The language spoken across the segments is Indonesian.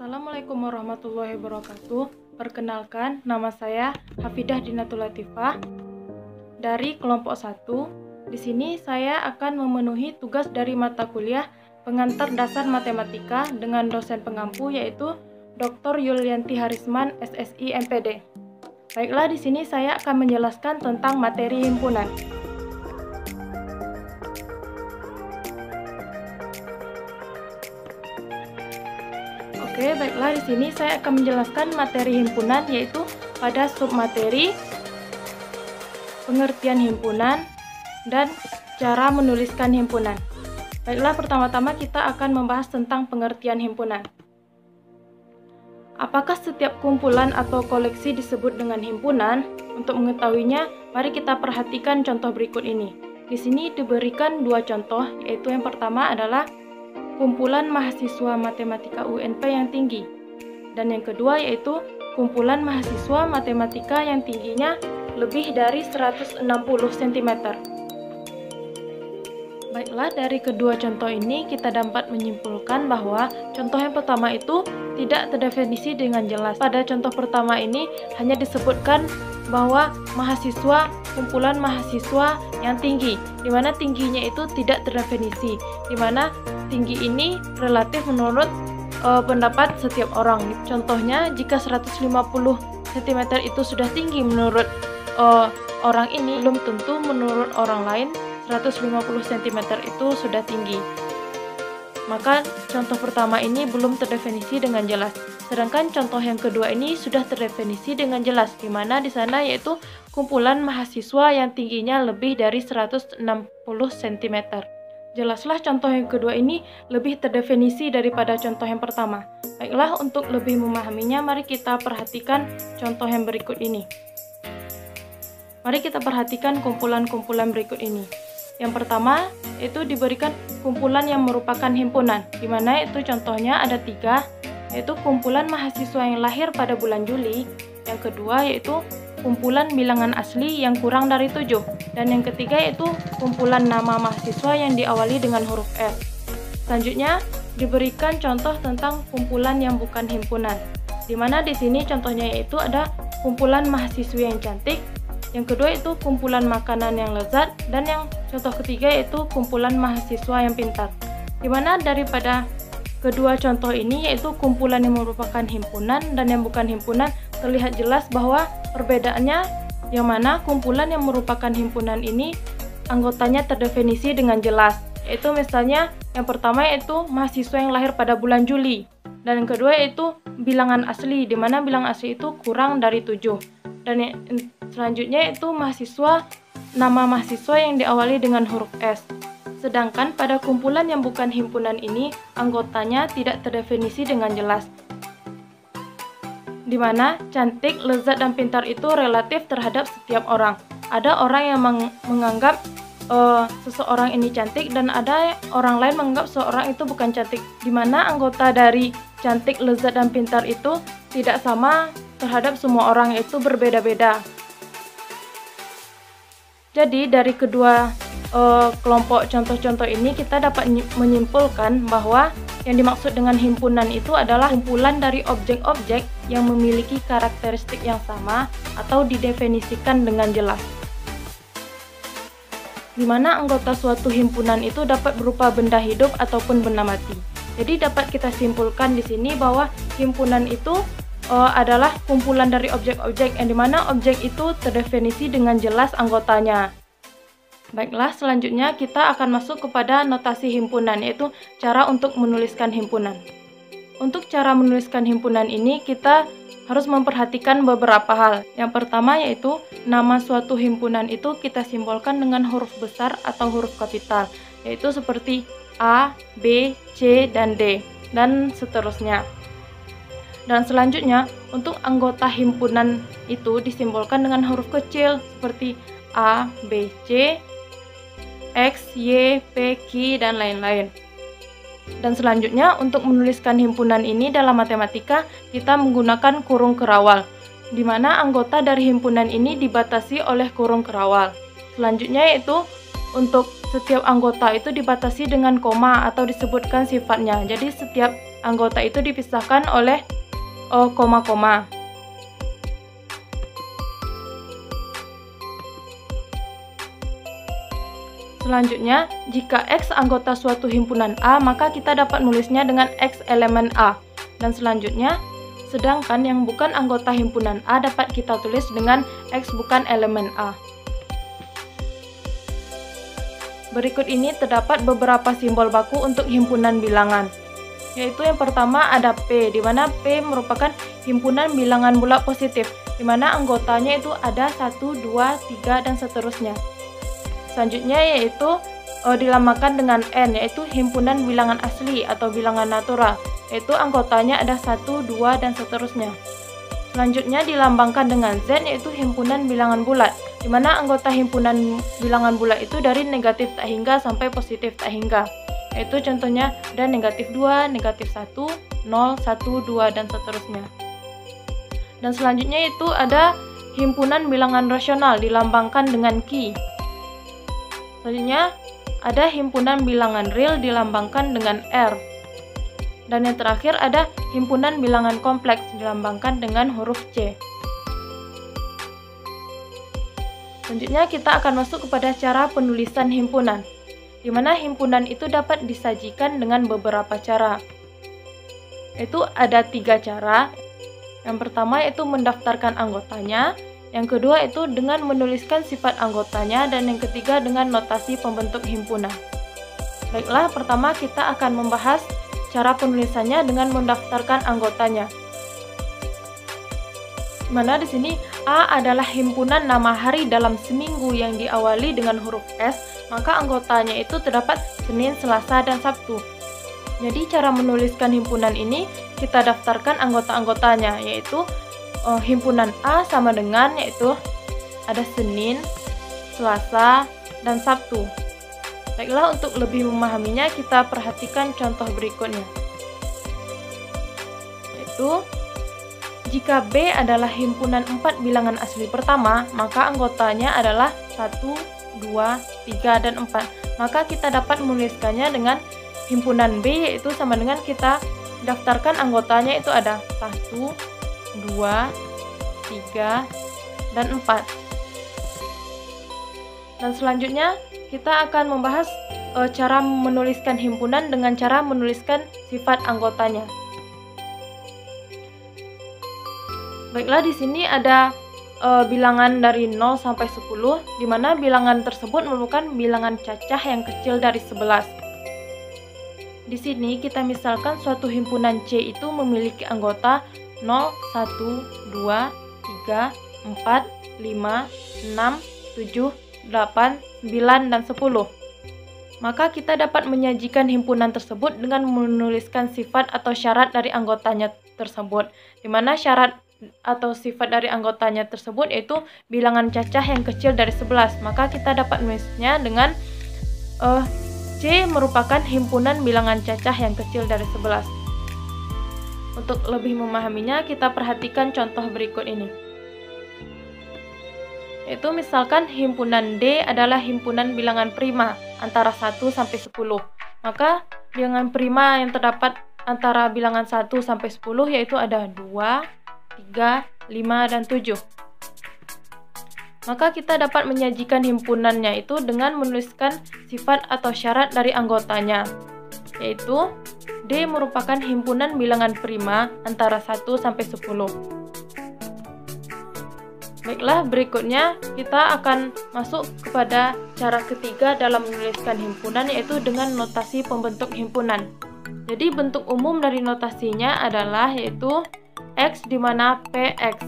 Assalamualaikum warahmatullahi wabarakatuh. Perkenalkan, nama saya Hafidah Dinatul Latifah dari kelompok 1. Di sini saya akan memenuhi tugas dari mata kuliah Pengantar Dasar Matematika dengan dosen pengampu yaitu Dr. Yulianti Harisman, SSI MPD. Baiklah, di sini saya akan menjelaskan tentang materi himpunan. Oke, baiklah, di sini saya akan menjelaskan materi himpunan yaitu pada submateri, pengertian himpunan, dan cara menuliskan himpunan. Baiklah, pertama-tama kita akan membahas tentang pengertian himpunan. Apakah setiap kumpulan atau koleksi disebut dengan himpunan? Untuk mengetahuinya, mari kita perhatikan contoh berikut ini. Di sini diberikan dua contoh, yaitu yang pertama adalah kumpulan mahasiswa matematika UNP yang tinggi, dan yang kedua yaitu kumpulan mahasiswa matematika yang tingginya lebih dari 160 cm. Baiklah, dari kedua contoh ini kita dapat menyimpulkan bahwa contoh yang pertama itu tidak terdefinisi dengan jelas. Pada contoh pertama ini hanya disebutkan bahwa mahasiswa, kumpulan mahasiswa yang tinggi, di mana tingginya itu tidak terdefinisi, di mana tinggi ini relatif menurut pendapat setiap orang. Contohnya, jika 150 cm itu sudah tinggi menurut orang ini, belum tentu menurut orang lain 150 cm itu sudah tinggi. Maka contoh pertama ini belum terdefinisi dengan jelas. Sedangkan contoh yang kedua ini sudah terdefinisi dengan jelas, di mana di sana yaitu kumpulan mahasiswa yang tingginya lebih dari 160 cm. Jelaslah contoh yang kedua ini lebih terdefinisi daripada contoh yang pertama. Baiklah, untuk lebih memahaminya, mari kita perhatikan contoh yang berikut ini. Mari kita perhatikan kumpulan-kumpulan berikut ini. Yang pertama, itu diberikan kumpulan yang merupakan himpunan, di mana itu contohnya ada 3, yaitu kumpulan mahasiswa yang lahir pada bulan Juli. Yang kedua yaitu kumpulan bilangan asli yang kurang dari 7, dan yang ketiga yaitu kumpulan nama mahasiswa yang diawali dengan huruf S. Selanjutnya diberikan contoh tentang kumpulan yang bukan himpunan, di mana di sini contohnya yaitu ada kumpulan mahasiswi yang cantik, yang kedua itu kumpulan makanan yang lezat, dan yang contoh ketiga yaitu kumpulan mahasiswa yang pintar. Di mana daripada kedua contoh ini yaitu kumpulan yang merupakan himpunan dan yang bukan himpunan, terlihat jelas bahwa perbedaannya yang mana kumpulan yang merupakan himpunan ini anggotanya terdefinisi dengan jelas, yaitu misalnya yang pertama yaitu mahasiswa yang lahir pada bulan Juli, dan yang kedua yaitu bilangan asli, di mana bilangan asli itu kurang dari 7, dan yang selanjutnya yaitu nama mahasiswa yang diawali dengan huruf S. Sedangkan pada kumpulan yang bukan himpunan ini anggotanya tidak terdefinisi dengan jelas, di mana cantik, lezat, dan pintar itu relatif terhadap setiap orang. Ada orang yang menganggap seseorang ini cantik, dan ada orang lain menganggap seseorang itu bukan cantik, di mana anggota dari cantik, lezat, dan pintar itu tidak sama terhadap semua orang, itu berbeda-beda. Jadi dari kedua kelompok contoh-contoh ini kita dapat menyimpulkan bahwa yang dimaksud dengan himpunan itu adalah kumpulan dari objek-objek yang memiliki karakteristik yang sama atau didefinisikan dengan jelas, di mana anggota suatu himpunan itu dapat berupa benda hidup ataupun benda mati. Jadi dapat kita simpulkan di sini bahwa himpunan itu adalah kumpulan dari objek-objek yang dimana objek itu terdefinisi dengan jelas anggotanya. Baiklah, selanjutnya kita akan masuk kepada notasi himpunan, yaitu cara untuk menuliskan himpunan. Untuk cara menuliskan himpunan ini kita harus memperhatikan beberapa hal. Yang pertama yaitu nama suatu himpunan itu kita simbolkan dengan huruf besar atau huruf kapital, yaitu seperti A, B, C, dan D, dan seterusnya. Dan selanjutnya, untuk anggota himpunan itu disimbolkan dengan huruf kecil seperti A, B, C, X, Y, P, Q, dan lain-lain. Dan selanjutnya, untuk menuliskan himpunan ini dalam matematika, kita menggunakan kurung kerawal, di mana anggota dari himpunan ini dibatasi oleh kurung kerawal. Selanjutnya yaitu untuk setiap anggota itu dibatasi dengan koma atau disebutkan sifatnya. Jadi setiap anggota itu dipisahkan oleh koma-koma. Selanjutnya, jika X anggota suatu himpunan A, maka kita dapat menulisnya dengan X elemen A. Dan selanjutnya, sedangkan yang bukan anggota himpunan A dapat kita tulis dengan X bukan elemen A. Berikut ini terdapat beberapa simbol baku untuk himpunan bilangan. Yaitu yang pertama ada P, di mana P merupakan himpunan bilangan bulat positif, di mana anggotanya itu ada 1, 2, 3, dan seterusnya. Selanjutnya yaitu dilambangkan dengan N, yaitu himpunan bilangan asli atau bilangan natural, yaitu anggotanya ada 1, 2, dan seterusnya. Selanjutnya dilambangkan dengan Z, yaitu himpunan bilangan bulat, di mana anggota himpunan bilangan bulat itu dari negatif tak hingga sampai positif tak hingga. Yaitu contohnya ada negatif 2, negatif 1, 0, 1, 2, dan seterusnya. Dan selanjutnya itu ada himpunan bilangan rasional dilambangkan dengan Q. Selanjutnya ada himpunan bilangan real dilambangkan dengan R. Dan yang terakhir ada himpunan bilangan kompleks dilambangkan dengan huruf C. Selanjutnya kita akan masuk kepada cara penulisan himpunan, di mana himpunan itu dapat disajikan dengan beberapa cara. Itu ada 3 cara. Yang pertama yaitu mendaftarkan anggotanya, yang kedua itu dengan menuliskan sifat anggotanya, dan yang ketiga dengan notasi pembentuk himpunan. Baiklah, pertama kita akan membahas cara penulisannya dengan mendaftarkan anggotanya. Mana di sini A adalah himpunan nama hari dalam seminggu yang diawali dengan huruf S, maka anggotanya itu terdapat Senin, Selasa, dan Sabtu. Jadi cara menuliskan himpunan ini kita daftarkan anggota-anggotanya, yaitu himpunan A sama dengan yaitu ada Senin, Selasa, dan Sabtu. Baiklah, untuk lebih memahaminya kita perhatikan contoh berikutnya. Yaitu jika B adalah himpunan 4 bilangan asli pertama, maka anggotanya adalah 1, 2, 3, dan 4. Maka kita dapat menuliskannya dengan himpunan B, yaitu sama dengan kita daftarkan anggotanya itu ada 1, 2, 3, dan 4. Dan selanjutnya kita akan membahas cara menuliskan himpunan dengan cara menuliskan sifat anggotanya. Baiklah, di sini ada bilangan dari 0 sampai 10, di mana bilangan tersebut merupakan bilangan cacah yang kecil dari 11. Di sini kita misalkan suatu himpunan C itu memiliki anggota 0, 1, 2, 3, 4, 5, 6, 7, 8, 9, dan 10. Maka kita dapat menyajikan himpunan tersebut dengan menuliskan sifat atau syarat dari anggotanya tersebut, di mana syarat atau sifat dari anggotanya tersebut yaitu bilangan cacah yang kecil dari 11. Maka kita dapat menulisnya dengan C merupakan himpunan bilangan cacah yang kecil dari 11. Untuk lebih memahaminya, kita perhatikan contoh berikut ini. Yaitu misalkan himpunan D adalah himpunan bilangan prima antara 1 sampai 10. Maka bilangan prima yang terdapat antara bilangan 1 sampai 10 yaitu ada 2, 3, 5, dan 7. Maka kita dapat menyajikan himpunannya itu dengan menuliskan sifat atau syarat dari anggotanya, yaitu D merupakan himpunan bilangan prima antara 1 sampai 10. Baiklah, berikutnya kita akan masuk kepada cara ketiga dalam menuliskan himpunan, yaitu dengan notasi pembentuk himpunan. Jadi bentuk umum dari notasinya adalah yaitu X di mana PX.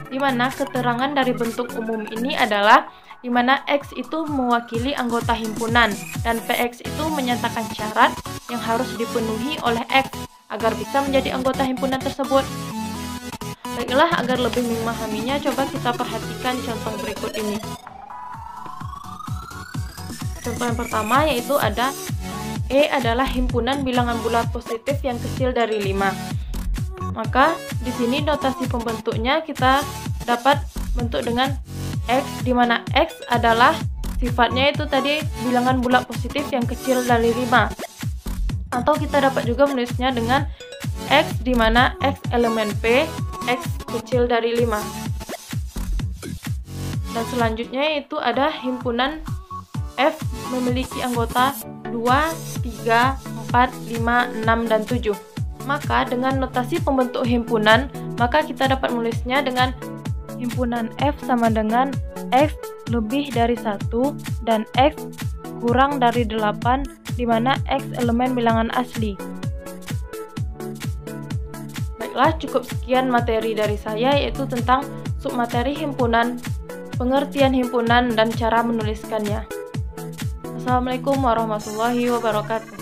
Di mana keterangan dari bentuk umum ini adalah di mana X itu mewakili anggota himpunan dan PX itu menyatakan syarat yang harus dipenuhi oleh X agar bisa menjadi anggota himpunan tersebut. Baiklah, agar lebih memahaminya, coba kita perhatikan contoh berikut ini. Contoh yang pertama yaitu ada E adalah himpunan bilangan bulat positif yang kecil dari 5. Maka di sini notasi pembentuknya kita dapat bentuk dengan X, di mana X adalah sifatnya itu tadi bilangan bulat positif yang kecil dari 5. Atau kita dapat juga menulisnya dengan X, di mana X elemen P, X kecil dari 5. Dan selanjutnya itu ada himpunan F memiliki anggota 2, 3, 4, 5, 6, dan 7. Maka dengan notasi pembentuk himpunan, maka kita dapat menulisnya dengan himpunan F sama dengan X lebih dari 1 dan X kurang dari 8, di mana X elemen bilangan asli. Baiklah, cukup sekian materi dari saya, yaitu tentang submateri himpunan, pengertian himpunan, dan cara menuliskannya. Assalamualaikum warahmatullahi wabarakatuh.